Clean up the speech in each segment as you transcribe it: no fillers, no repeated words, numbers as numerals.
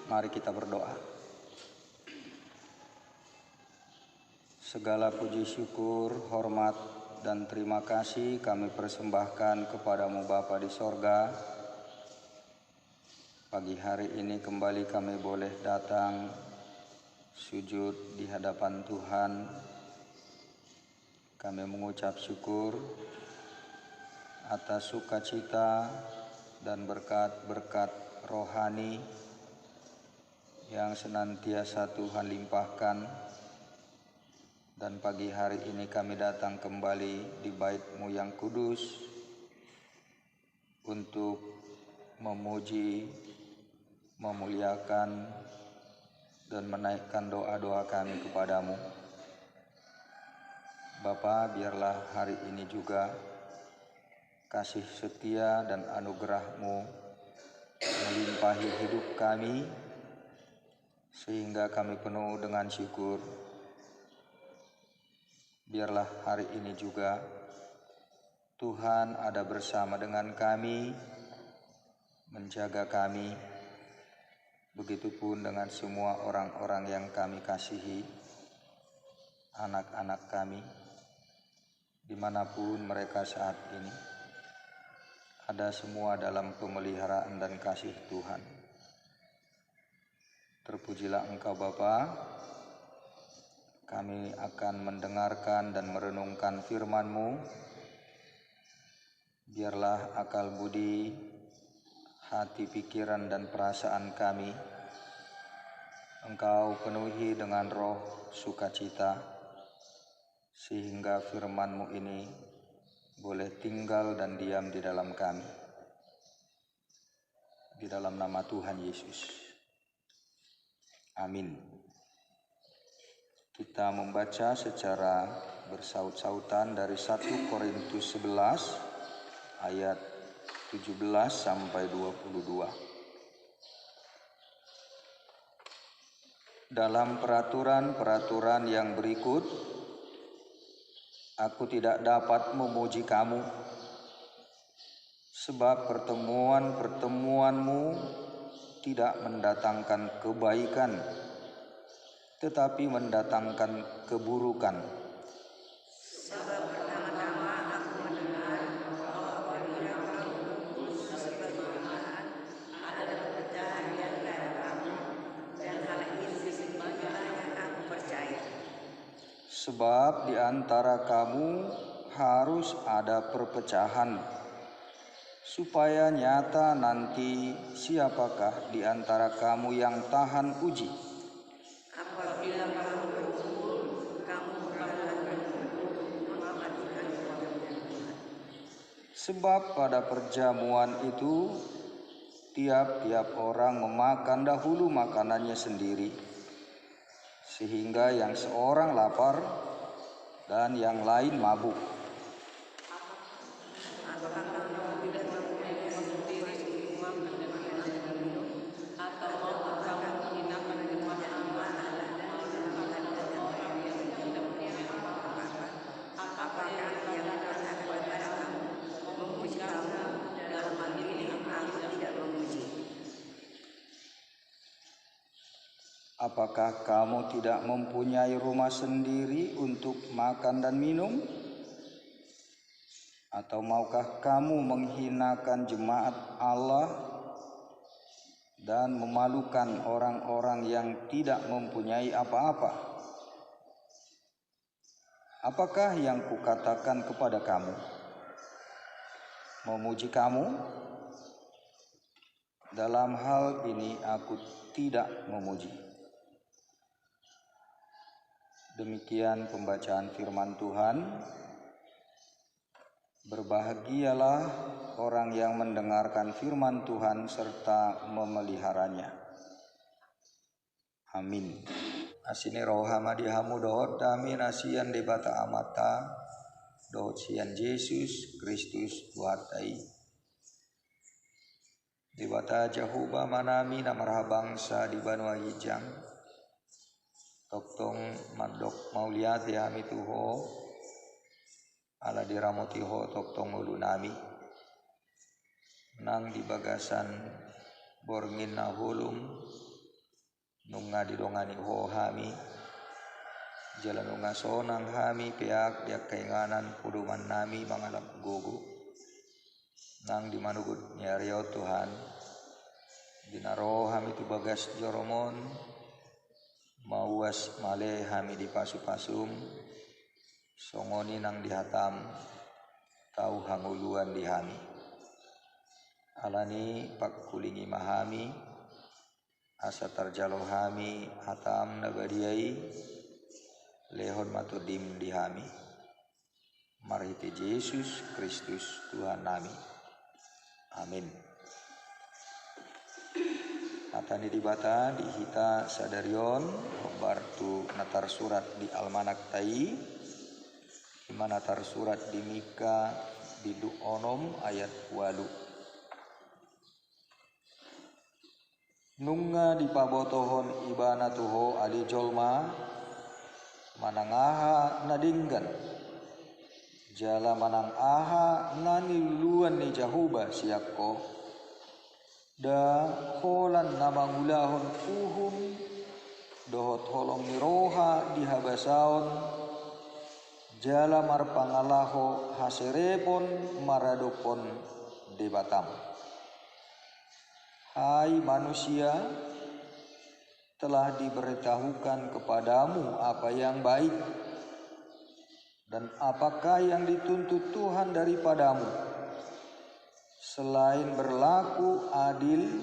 Mari kita berdoa. Segala puji syukur, hormat, dan terima kasih kami persembahkan kepadamu Bapa di sorga. Pagi hari ini kembali kami boleh datang sujud di hadapan Tuhan. Kami mengucap syukur atas sukacita dan berkat-berkat rohani yang senantiasa Tuhan limpahkan. Dan pagi hari ini kami datang kembali di bait-Mu yang kudus untuk memuji, memuliakan, dan menaikkan doa-doa kami kepadamu. Bapa, biarlah hari ini juga kasih setia dan anugerah-Mu melimpahi hidup kami, sehingga kami penuh dengan syukur. Biarlah hari ini juga Tuhan ada bersama dengan kami, menjaga kami, begitupun dengan semua orang-orang yang kami kasihi, anak-anak kami, dimanapun mereka saat ini, ada semua dalam pemeliharaan dan kasih Tuhan. Terpujilah Engkau Bapa. Kami akan mendengarkan dan merenungkan firman-Mu. Biarlah akal budi, hati, pikiran, dan perasaan kami Engkau penuhi dengan roh sukacita, sehingga firman-Mu ini boleh tinggal dan diam di dalam kami. Di dalam nama Tuhan Yesus. Amin. Kita membaca secara bersaut-sautan dari 1 Korintus 11 ayat 17 sampai 22. Dalam peraturan-peraturan yang berikut, aku tidak dapat memuji kamu, sebab pertemuan-pertemuanmu tidak mendatangkan kebaikan, tetapi mendatangkan keburukan. Sebab pertama-tama aku mendengar bahwa perwira-perwira khusus persembahan ada perpecahan di antara kamu, dan hal ini sebagaimana yang aku percaya. Sebab di antara kamu harus ada perpecahan, supaya nyata nanti siapakah di antara kamu yang tahan uji. Apabila kamu berkumpul, kamu bukanlah berkumpul untuk mengabadikan perjamuan Tuhan. Sebab pada perjamuan itu tiap-tiap orang memakan dahulu makanannya sendiri, sehingga yang seorang lapar dan yang lain mabuk. Apakah kamu tidak mempunyai sendiri untuk makan dan minum, atau maukah kamu menghinakan kekuasaan dan mengadakan orang yang tidak punya apa-apa? Apakah yang dikatakan kepada kamu memuji kamu, dalam hal ini aku tidak memuji? Apakah kamu tidak mempunyai rumah sendiri untuk makan dan minum? Atau maukah kamu menghinakan jemaat Allah dan memalukan orang-orang yang tidak mempunyai apa-apa? Apakah yang kukatakan kepada kamu? Memuji kamu? Dalam hal ini aku tidak memuji. Demikian pembacaan firman Tuhan. Berbahagialah orang yang mendengarkan firman Tuhan serta memeliharanya. Amin. Asini rohama dihamu dohot dami nasian debata amata dohot sian Yesus Kristus buatai. Debata Jehovah manami namarha bangsa di Banua Hijang. Toktong madok mauliat ya mituho. Ala diramotiho toktong ulunami nang di bagasan borngin na hulum nunga didongani ho hami jalan nunga sonang hami peak dia kainganan puduman nami mangalap gogo nang dimanugut nyariau Tuhan dinaro hami tu bagas joromon mauas male hami di pasu-pasum songoni nang dihatam tau hanguluan di hami alani pak kulingi mahami asa tarjalo hami hatam nabadiai lehon matudim di hami marhiti Yesus Kristus Tuhan nami amin. Atani dibata dihita sadarion bartu natar surat di almanak tai dimana natar surat di Mika di Duonom ayat 8 nunga dipabotohon ibana tuho ali jolma manangaha nadinggan jala manang aha nani luan ni jahuba siakko da holan namangulahon uhum dohot holong ni roha dihabasaon jala marpangalaho haserepon maradopon debatam. Hai manusia, telah diberitahukan kepadamu apa yang baik dan apakah yang dituntut Tuhan daripadamu selain berlaku adil,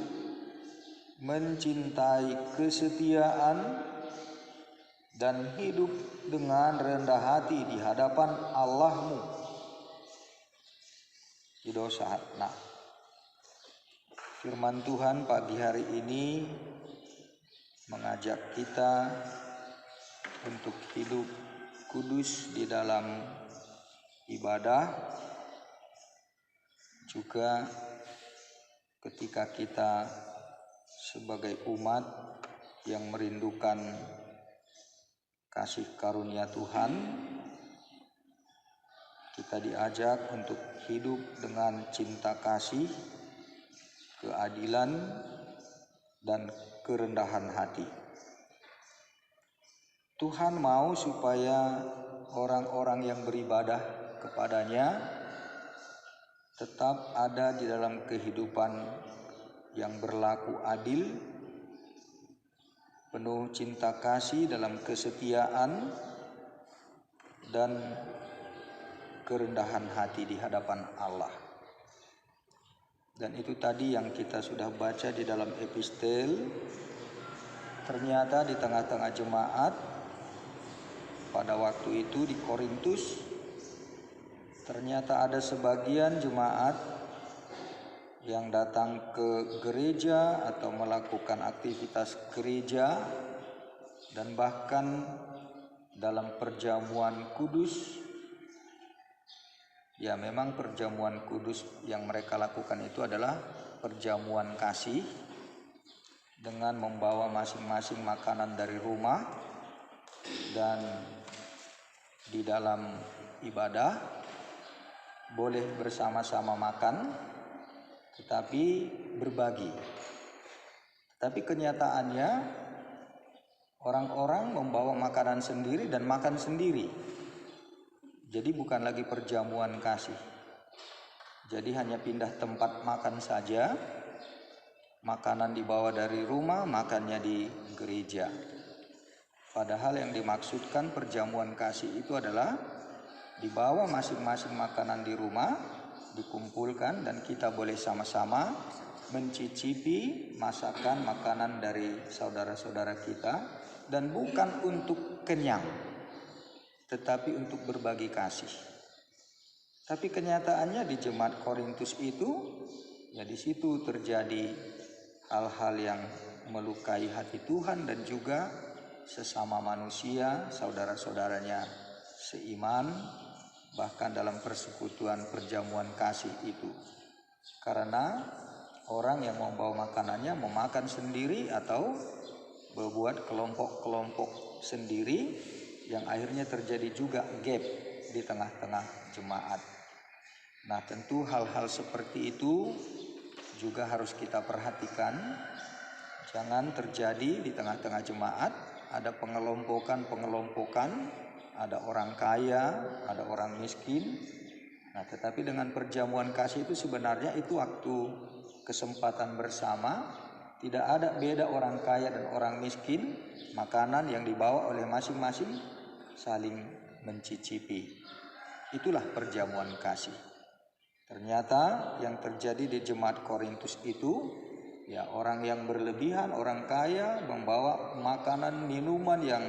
mencintai kesetiaan, dan hidup dengan rendah hati di hadapan Allahmu. Nah, firman Tuhan pagi hari ini mengajak kita untuk hidup kudus di dalam ibadah, juga ketika kita sebagai umat yang merindukan kasih karunia Tuhan, kita diajak untuk hidup dengan cinta kasih, keadilan, dan kerendahan hati. Tuhan mau supaya orang-orang yang beribadah kepadanya tetap ada di dalam kehidupan yang berlaku adil, penuh cinta kasih dalam kesetiaan, dan kerendahan hati di hadapan Allah. Dan itu tadi yang kita sudah baca di dalam epistel. Ternyata di tengah-tengah jemaat pada waktu itu di Korintus, ternyata ada sebagian jemaat yang datang ke gereja atau melakukan aktivitas gereja dan bahkan dalam perjamuan kudus. Ya, memang perjamuan kudus yang mereka lakukan itu adalah perjamuan kasih dengan membawa masing-masing makanan dari rumah, dan di dalam ibadah boleh bersama-sama makan, tetapi berbagi. Tapi kenyataannya orang-orang membawa makanan sendiri dan makan sendiri. Jadi bukan lagi perjamuan kasih. Jadi hanya pindah tempat makan saja. Makanan dibawa dari rumah, makannya di gereja. Padahal yang dimaksudkan perjamuan kasih itu adalah dibawa masing-masing makanan di rumah, dikumpulkan, dan kita boleh sama-sama mencicipi masakan makanan dari saudara-saudara kita, dan bukan untuk kenyang, tetapi untuk berbagi kasih. Tapi kenyataannya di jemaat Korintus itu, ya di situ terjadi hal-hal yang melukai hati Tuhan dan juga sesama manusia, saudara-saudaranya seiman, bahkan dalam persekutuan perjamuan kasih itu. Karena orang yang membawa makanannya memakan sendiri atau membuat kelompok-kelompok sendiri, yang akhirnya terjadi juga gap di tengah-tengah jemaat. Nah, tentu hal-hal seperti itu juga harus kita perhatikan. Jangan terjadi di tengah-tengah jemaat ada pengelompokan, ada orang kaya, ada orang miskin. Nah, tetapi dengan perjamuan kasih itu sebenarnya itu waktu kesempatan bersama, tidak ada beda orang kaya dan orang miskin, makanan yang dibawa oleh masing-masing saling mencicipi. Itulah perjamuan kasih. Ternyata yang terjadi di jemaat Korintus itu, ya orang yang berlebihan, orang kaya membawa makanan minuman yang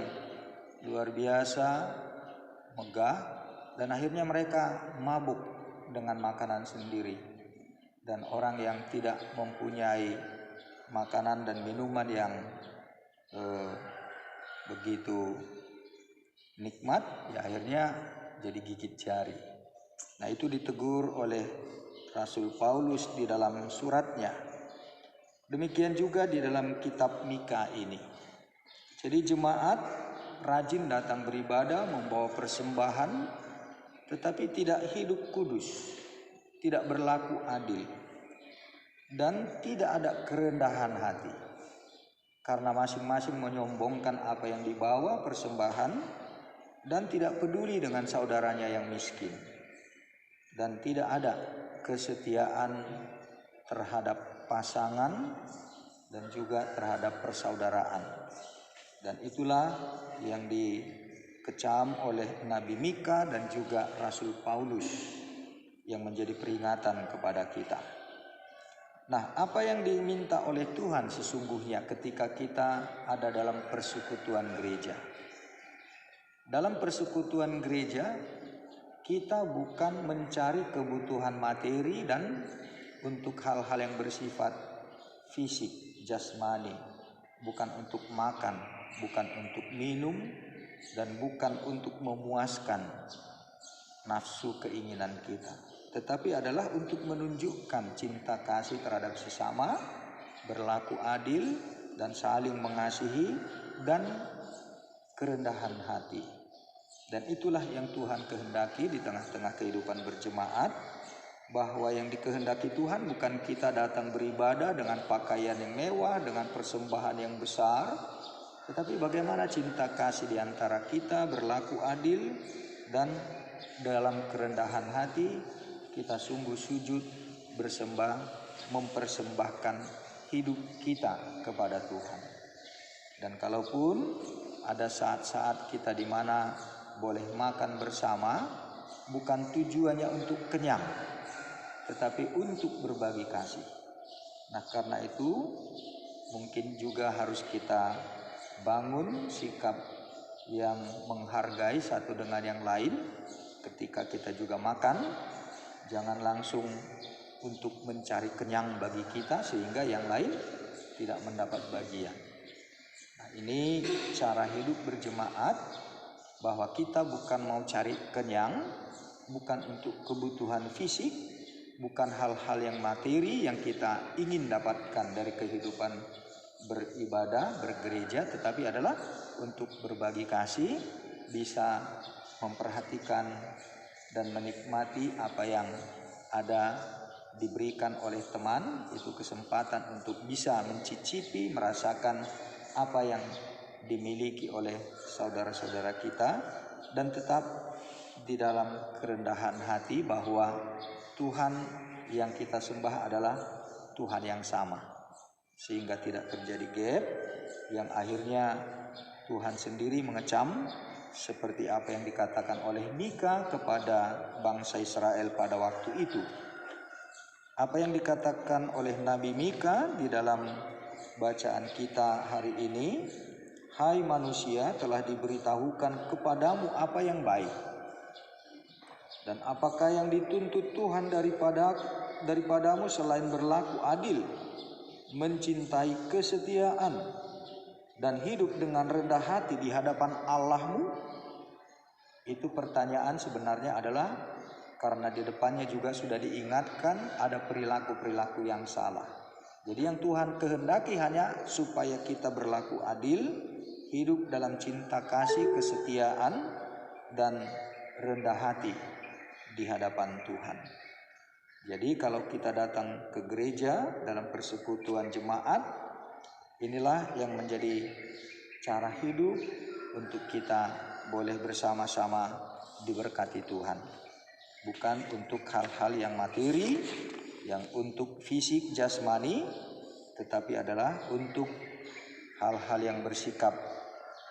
luar biasa megah, dan akhirnya mereka mabuk dengan makanan sendiri. Dan orang yang tidak mempunyai makanan dan minuman yang begitu nikmat, ya akhirnya jadi gigit jari. Nah, itu ditegur oleh Rasul Paulus di dalam suratnya. Demikian juga di dalam kitab Mika ini. Jadi jemaat rajin datang beribadah, membawa persembahan, tetapi tidak hidup kudus, tidak berlaku adil, dan tidak ada kerendahan hati. Karena masing-masing menyombongkan apa yang dibawa persembahan dan tidak peduli dengan saudaranya yang miskin. Dan tidak ada kesetiaan terhadap pasangan dan juga terhadap persaudaraan. Dan itulah yang dikecam oleh Nabi Mika dan juga Rasul Paulus yang menjadi peringatan kepada kita. Nah, apa yang diminta oleh Tuhan sesungguhnya ketika kita ada dalam persekutuan gereja? Dalam persekutuan gereja, kita bukan mencari kebutuhan materi dan untuk hal-hal yang bersifat fisik, jasmani, bukan untuk makan, bukan untuk minum, dan bukan untuk memuaskan nafsu keinginan kita, tetapi adalah untuk menunjukkan cinta kasih terhadap sesama, berlaku adil dan saling mengasihi, dan kerendahan hati. Dan itulah yang Tuhan kehendaki di tengah-tengah kehidupan berjemaat, bahwa yang dikehendaki Tuhan bukan kita datang beribadah dengan pakaian yang mewah, dengan persembahan yang besar, tetapi bagaimana cinta kasih di antara kita berlaku adil, dan dalam kerendahan hati kita sungguh sujud bersembah, mempersembahkan hidup kita kepada Tuhan. Dan kalaupun ada saat-saat kita di mana boleh makan bersama, bukan tujuannya untuk kenyang, tetapi untuk berbagi kasih. Nah, karena itu mungkin juga harus kita bangun sikap yang menghargai satu dengan yang lain. Ketika kita juga makan, jangan langsung untuk mencari kenyang bagi kita sehingga yang lain tidak mendapat bagian. Nah, ini cara hidup berjemaat, bahwa kita bukan mau cari kenyang, bukan untuk kebutuhan fisik, bukan hal-hal yang materi yang kita ingin dapatkan dari kehidupan beribadah, bergereja, tetapi adalah untuk berbagi kasih, bisa memperhatikan dan menikmati apa yang ada diberikan oleh teman, itu kesempatan untuk bisa mencicipi, merasakan apa yang dimiliki oleh saudara-saudara kita, dan tetap di dalam kerendahan hati bahwa Tuhan yang kita sembah adalah Tuhan yang sama, sehingga tidak terjadi gap yang akhirnya Tuhan sendiri mengecam, seperti apa yang dikatakan oleh Mika kepada bangsa Israel pada waktu itu. Apa yang dikatakan oleh Nabi Mika di dalam bacaan kita hari ini, hai manusia, telah diberitahukan kepadamu apa yang baik. Dan apakah yang dituntut Tuhan daripadamu selain berlaku adil, mencintai kesetiaan, dan hidup dengan rendah hati di hadapan Allahmu? Itu pertanyaan sebenarnya adalah karena di depannya juga sudah diingatkan ada perilaku-perilaku yang salah. Jadi yang Tuhan kehendaki hanya supaya kita berlaku adil, hidup dalam cinta kasih, kesetiaan, dan rendah hati di hadapan Tuhan. Jadi kalau kita datang ke gereja dalam persekutuan jemaat, Inilah yang menjadi cara hidup untuk kita boleh bersama-sama diberkati Tuhan. Bukan untuk hal-hal yang materi, yang untuk fisik jasmani, tetapi adalah untuk hal-hal yang bersikap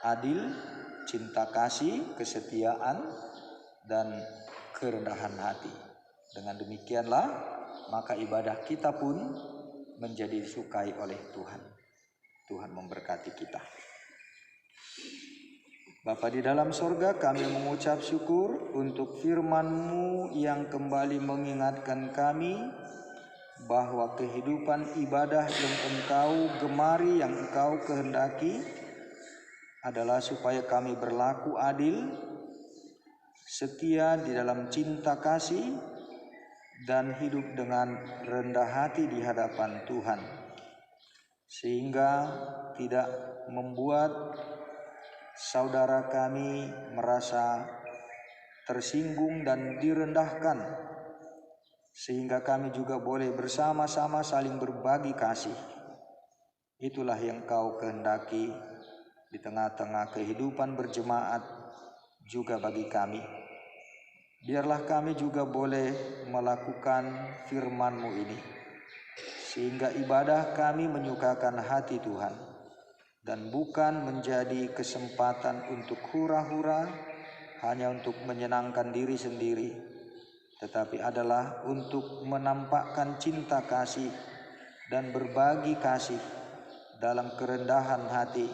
adil, cinta kasih, kesetiaan, dan kerendahan hati. Dengan demikianlah maka ibadah kita pun menjadi disukai oleh Tuhan. Tuhan memberkati kita. Bapa di dalam sorga, kami mengucap syukur untuk firman-Mu yang kembali mengingatkan kami bahwa kehidupan ibadah yang Engkau gemari, yang Engkau kehendaki adalah supaya kami berlaku adil, setia di dalam cinta kasih, dan hidup dengan rendah hati di hadapan Tuhan, sehingga tidak membuat saudara kami merasa tersinggung dan direndahkan, sehingga kami juga boleh bersama-sama saling berbagi kasih. Itulah yang Kau kehendaki di tengah-tengah kehidupan berjemaat juga bagi kami. Biarlah kami juga boleh melakukan firman-Mu ini, sehingga ibadah kami menyukakan hati Tuhan, dan bukan menjadi kesempatan untuk hura-hura, hanya untuk menyenangkan diri sendiri, tetapi adalah untuk menampakkan cinta kasih dan berbagi kasih dalam kerendahan hati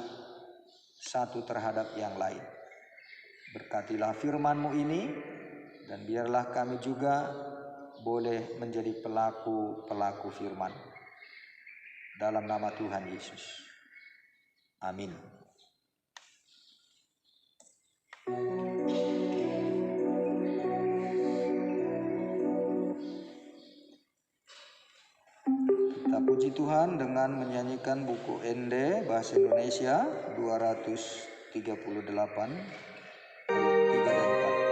satu terhadap yang lain. Berkatilah firman-Mu ini, dan biarlah kami juga boleh menjadi pelaku-pelaku firman. Dalam nama Tuhan Yesus. Amin. Kita puji Tuhan dengan menyanyikan buku Ende Bahasa Indonesia 238 ayat 3 dan 4.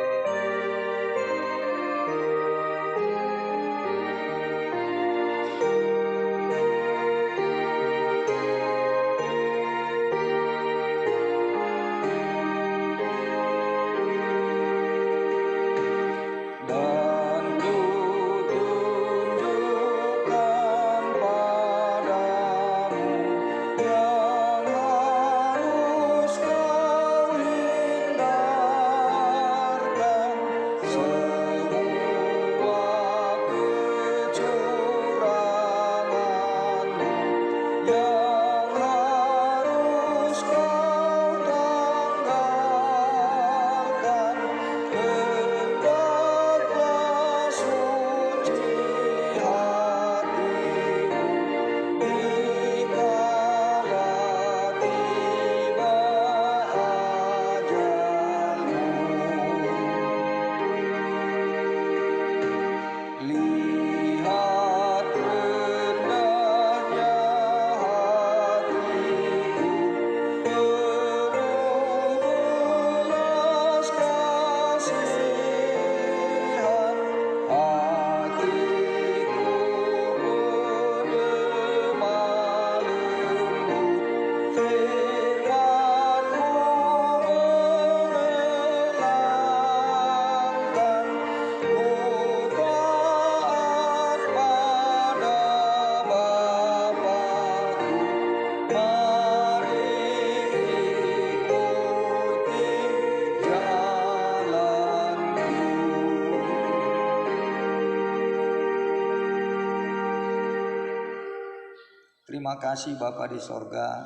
Terima kasih Bapa di sorga,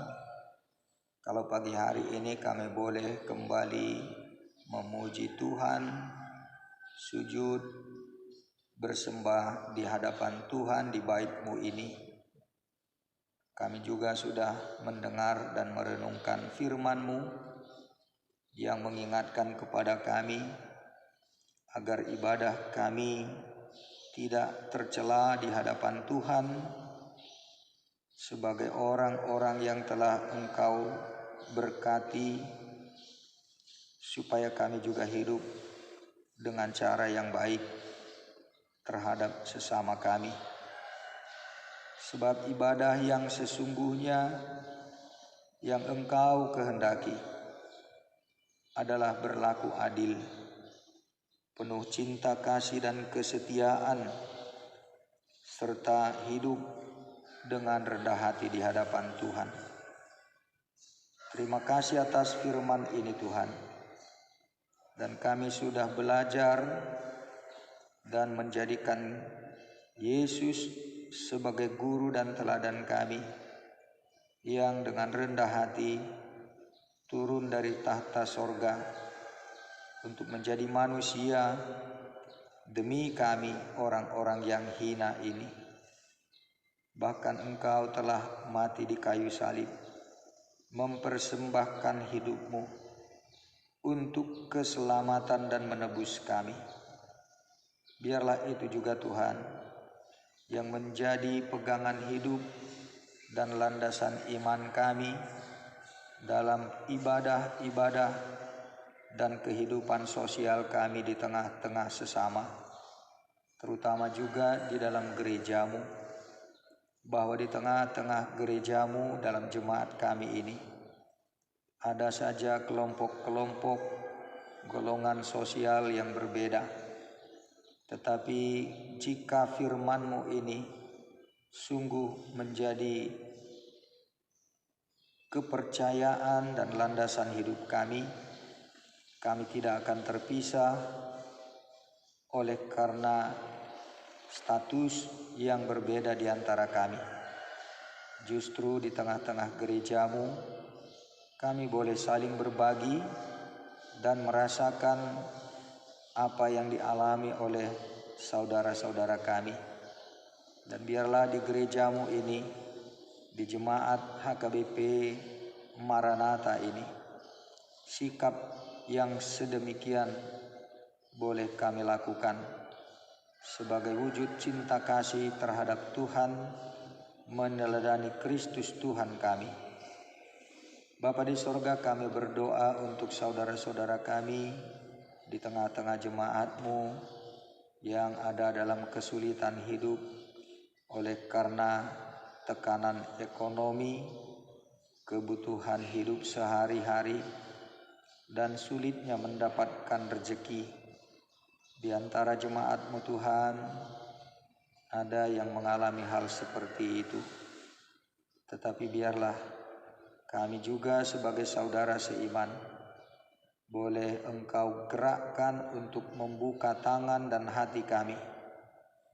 kalau pagi hari ini kami boleh kembali memuji Tuhan, sujud, bersembah di hadapan Tuhan di bait-Mu ini. Kami juga sudah mendengar dan merenungkan firman-Mu yang mengingatkan kepada kami agar ibadah kami tidak tercela di hadapan Tuhan, sebagai orang-orang yang telah Engkau berkati, supaya kami juga hidup dengan cara yang baik terhadap sesama kami. Sebab ibadah yang sesungguhnya yang Engkau kehendaki adalah berlaku adil, penuh cinta kasih dan kesetiaan, serta hidup dengan rendah hati di hadapan Tuhan. Terima kasih atas firman ini Tuhan. Dan kami sudah belajar dan menjadikan Yesus sebagai guru dan teladan kami yang dengan rendah hati turun dari tahta sorga untuk menjadi manusia demi kami orang-orang yang hina ini. Bahkan Engkau telah mati di kayu salib, mempersembahkan hidupmu untuk keselamatan dan menebus kami. Biarlah itu juga Tuhan yang menjadi pegangan hidup dan landasan iman kami dalam ibadah-ibadah dan kehidupan sosial kami di tengah-tengah sesama, terutama juga di dalam gerejamu, bahwa di tengah-tengah gerejamu dalam jemaat kami ini ada saja kelompok-kelompok golongan sosial yang berbeda. Tetapi jika firman-Mu ini sungguh menjadi kepercayaan dan landasan hidup kami tidak akan terpisah oleh karena status yang berbeda di antara kami. Justru di tengah-tengah gerejamu kami boleh saling berbagi dan merasakan apa yang dialami oleh saudara-saudara kami. Dan biarlah di gerejamu ini, di jemaat HKBP Maranatha ini, sikap yang sedemikian boleh kami lakukan sebagai wujud cinta kasih terhadap Tuhan, meneladani Kristus Tuhan kami. Bapa di sorga, kami berdoa untuk saudara-saudara kami di tengah-tengah jemaat-Mu yang ada dalam kesulitan hidup oleh karena tekanan ekonomi, kebutuhan hidup sehari-hari, dan sulitnya mendapatkan rezeki. Di antara jemaat-Mu Tuhan, ada yang mengalami hal seperti itu. Tetapi biarlah kami juga sebagai saudara seiman boleh Engkau gerakkan untuk membuka tangan dan hati kami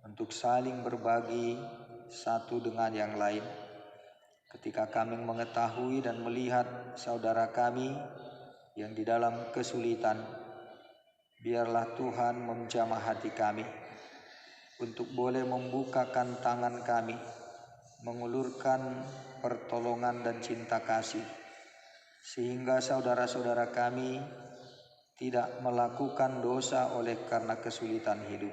untuk saling berbagi satu dengan yang lain. Ketika kami mengetahui dan melihat saudara kami yang di dalam kesulitan, biarlah Tuhan menjamah hati kami untuk boleh membukakan tangan kami, mengulurkan pertolongan dan cinta kasih, sehingga saudara-saudara kami tidak melakukan dosa oleh karena kesulitan hidup.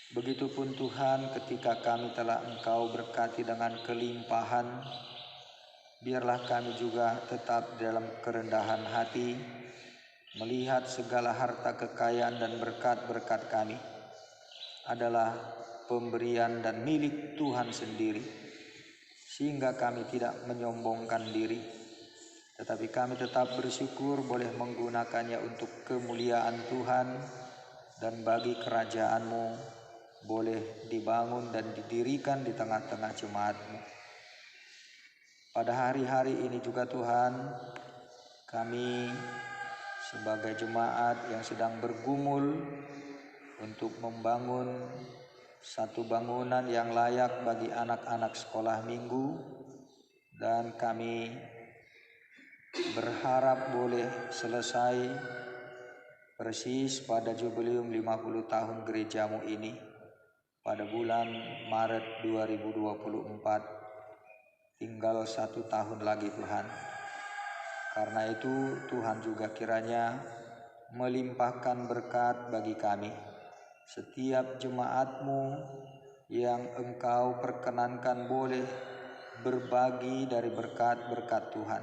Begitupun Tuhan, ketika kami telah Engkau berkati dengan kelimpahan, biarlah kami juga tetap dalam kerendahan hati melihat segala harta kekayaan dan berkat-berkat kami adalah pemberian dan milik Tuhan sendiri, sehingga kami tidak menyombongkan diri, tetapi kami tetap bersyukur boleh menggunakannya untuk kemuliaan Tuhan dan bagi kerajaan-Mu boleh dibangun dan didirikan di tengah-tengah jemaat-Mu. Pada hari-hari ini juga Tuhan, kami sebagai jemaat yang sedang bergumul untuk membangun satu bangunan yang layak bagi anak-anak sekolah minggu, dan kami berharap boleh selesai persis pada jubileum 50 tahun gerejamu ini pada bulan Maret 2024. Tinggal 1 tahun lagi Tuhan. Karena itu Tuhan juga kiranya melimpahkan berkat bagi kami, setiap jemaat-Mu yang Engkau perkenankan boleh berbagi dari berkat-berkat Tuhan.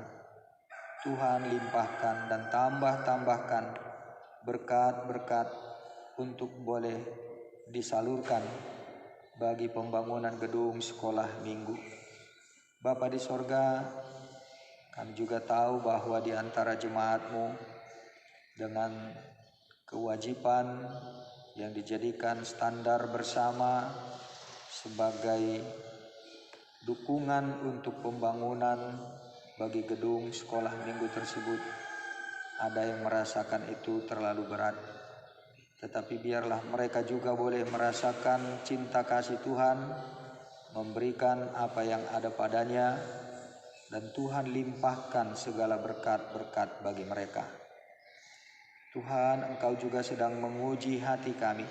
Tuhan limpahkan dan tambahkan berkat-berkat untuk boleh disalurkan bagi pembangunan gedung sekolah minggu. Bapa di sorga, Kami juga tahu bahwa di antara jemaat-Mu dengan kewajiban yang dijadikan standar bersama sebagai dukungan untuk pembangunan bagi gedung sekolah minggu tersebut, ada yang merasakan itu terlalu berat. Tetapi biarlah mereka juga boleh merasakan cinta kasih Tuhan, memberikan apa yang ada padanya, dan Tuhan limpahkan segala berkat-berkat bagi mereka. Tuhan, Engkau juga sedang menguji hati kami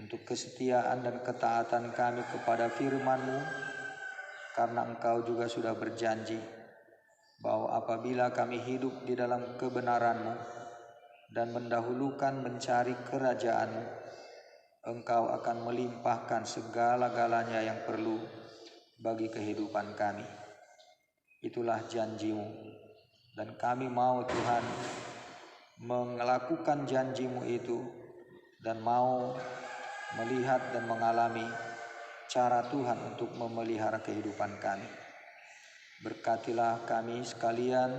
untuk kesetiaan dan ketaatan kami kepada firman-Mu, karena Engkau juga sudah berjanji bahwa apabila kami hidup di dalam kebenaran-Mu dan mendahulukan mencari kerajaan-Mu, Engkau akan melimpahkan segala-galanya yang perlu bagi kehidupan kami. Itulah janji-Mu, dan kami mau Tuhan melakukan janji-Mu itu dan mau melihat dan mengalami cara Tuhan untuk memelihara kehidupan kami. Berkatilah kami sekalian,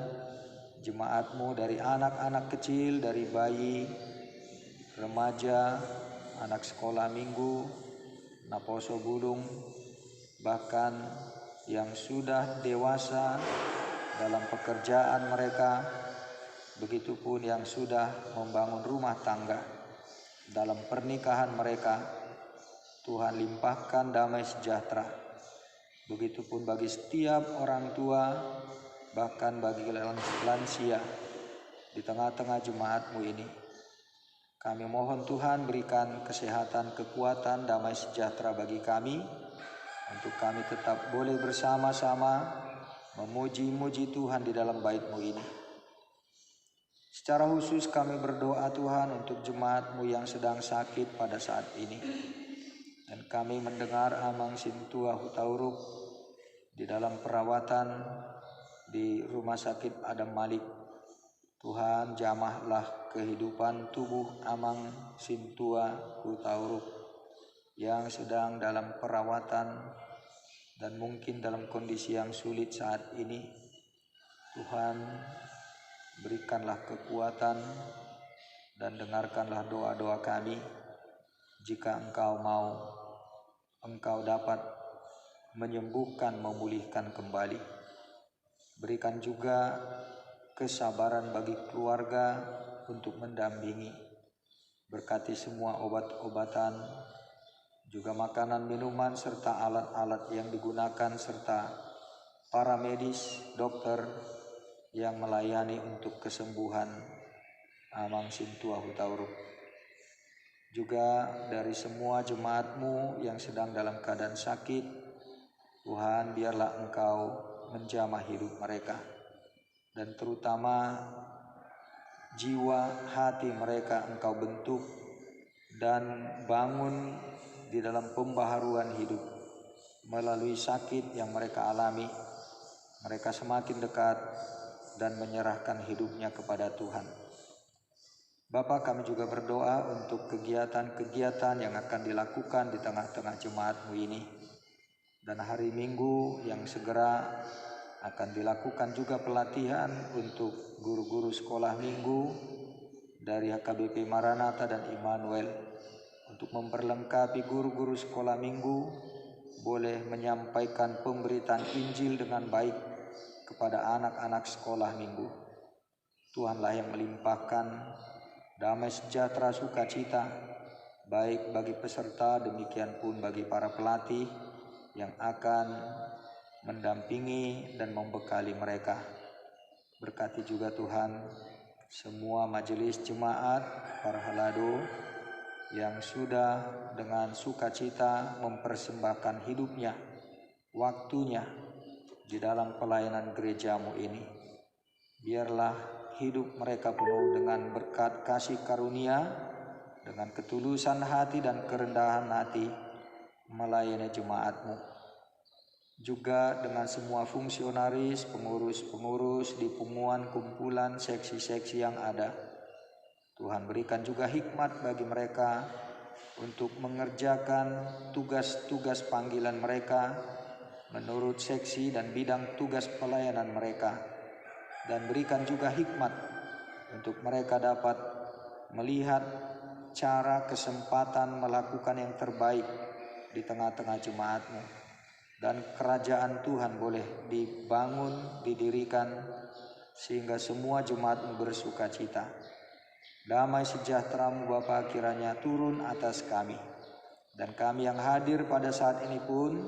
jemaat-Mu dari anak-anak kecil, dari bayi, remaja, anak sekolah minggu, naposo bulung, bahkan yang sudah dewasa dalam pekerjaan mereka, begitupun yang sudah membangun rumah tangga dalam pernikahan mereka. Tuhan limpahkan damai sejahtera. Begitupun bagi setiap orang tua, bahkan bagi lansia di tengah-tengah jemaat-Mu ini. Kami mohon Tuhan berikan kesehatan, kekuatan, damai sejahtera bagi kami, untuk kami tetap boleh bersama-sama memuji-muji Tuhan di dalam bait-Mu ini. Secara khusus kami berdoa Tuhan untuk jemaat-Mu yang sedang sakit pada saat ini. Dan kami mendengar Amang Sintua Hutauruk di dalam perawatan di Rumah Sakit Adam Malik. Tuhan, jamahlah kehidupan tubuh Amang Sintua Hutauruk yang sedang dalam perawatan dan mungkin dalam kondisi yang sulit saat ini. Tuhan, berikanlah kekuatan dan dengarkanlah doa-doa kami. Jika Engkau mau, Engkau dapat menyembuhkan, memulihkan kembali. Berikan juga kesabaran bagi keluarga untuk mendampingi. Berkati semua obat-obatan, juga makanan, minuman, serta alat-alat yang digunakan, serta para medis, dokter yang melayani untuk kesembuhan Amang Sintua Hutauruk. Juga dari semua jemaat-Mu yang sedang dalam keadaan sakit, Tuhan, biarlah Engkau menjamah hidup mereka, dan terutama jiwa hati mereka Engkau bentuk dan bangun di dalam pembaharuan hidup. Melalui sakit yang mereka alami, mereka semakin dekat dan menyerahkan hidupnya kepada Tuhan. Bapa, kami juga berdoa untuk kegiatan-kegiatan yang akan dilakukan di tengah-tengah jemaat-Mu ini. Dan hari Minggu yang segera akan dilakukan juga pelatihan untuk guru-guru sekolah minggu dari HKBP Maranatha dan Immanuel, untuk memperlengkapi guru-guru sekolah minggu boleh menyampaikan pemberitaan Injil dengan baik kepada anak-anak sekolah minggu. Tuhanlah yang melimpahkan damai sejahtera, sukacita, baik bagi peserta, demikian pun bagi para pelatih yang akan mendampingi dan membekali mereka. Berkati juga Tuhan semua majelis jemaat, para halado yang sudah dengan sukacita mempersembahkan hidupnya, waktunya di dalam pelayanan gereja-Mu ini. Biarlah hidup mereka penuh dengan berkat kasih karunia, dengan ketulusan hati dan kerendahan hati melayani jemaat-Mu. Juga dengan semua fungsionaris, pengurus-pengurus di pengumuman kumpulan seksi-seksi yang ada. Tuhan, berikan juga hikmat bagi mereka untuk mengerjakan tugas-tugas panggilan mereka menurut seksi dan bidang tugas pelayanan mereka. dan berikan juga hikmat untuk mereka dapat melihat cara kesempatan melakukan yang terbaik di tengah-tengah jemaat-Mu, dan kerajaan Tuhan boleh dibangun, didirikan, sehingga semua jemaat-Mu bersuka cita. Damai sejahtera-Mu Bapa kiranya turun atas kami, dan kami yang hadir pada saat ini pun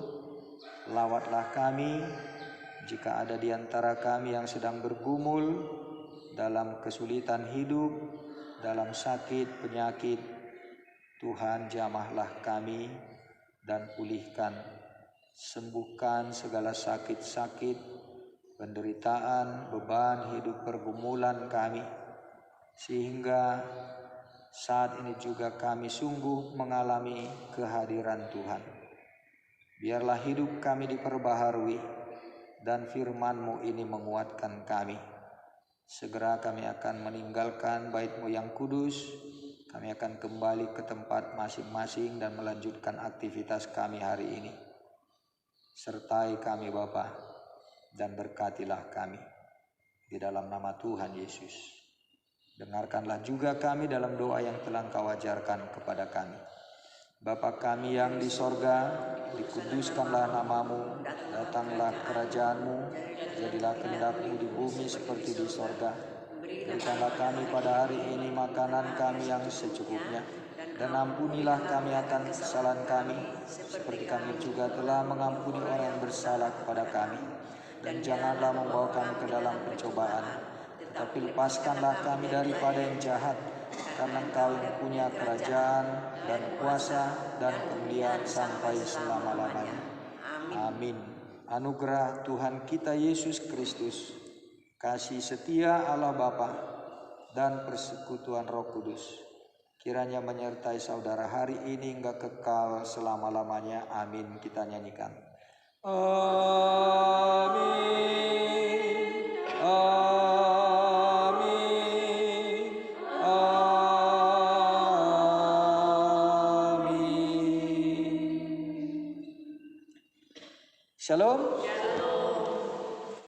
lawatlah kami jika ada di antara kami yang sedang bergumul dalam kesulitan hidup, dalam sakit, penyakit. Tuhan jamahlah kami dan pulihkan, sembuhkan segala sakit-sakit, penderitaan, beban hidup, pergumulan kami, sehingga saat ini juga kami sungguh mengalami kehadiran Tuhan. Biarlah hidup kami diperbaharui dan firman-Mu ini menguatkan kami. Segera kami akan meninggalkan bait-Mu yang kudus. Kami akan kembali ke tempat masing-masing dan melanjutkan aktivitas kami hari ini. Sertai kami Bapa, dan berkatilah kami. Di dalam nama Tuhan Yesus. Dengarkanlah juga kami dalam doa yang telah Engkau ajarkan kepada kami. Bapa kami yang di sorga, dikuduskanlah namamu, datanglah kerajaan-Mu, jadilah kehendak-Mu di bumi seperti di sorga. Berikanlah kami pada hari ini makanan kami yang secukupnya, dan ampunilah kami akan kesalahan kami, seperti kami juga telah mengampuni orang yang bersalah kepada kami. Dan janganlah membawa kami ke dalam pencobaan, tetapi lepaskanlah kami daripada yang jahat, karena Engkau yang punya kerajaan dan kuasa dan kemuliaan sampai selama-lamanya. Amin. Anugerah Tuhan kita Yesus Kristus, kasih setia Allah Bapa, dan persekutuan Roh Kudus kiranya menyertai saudara hari ini hingga kekal selama-lamanya. Amin. Kita nyanyikan. Amin. Amin. Amin. Shalom.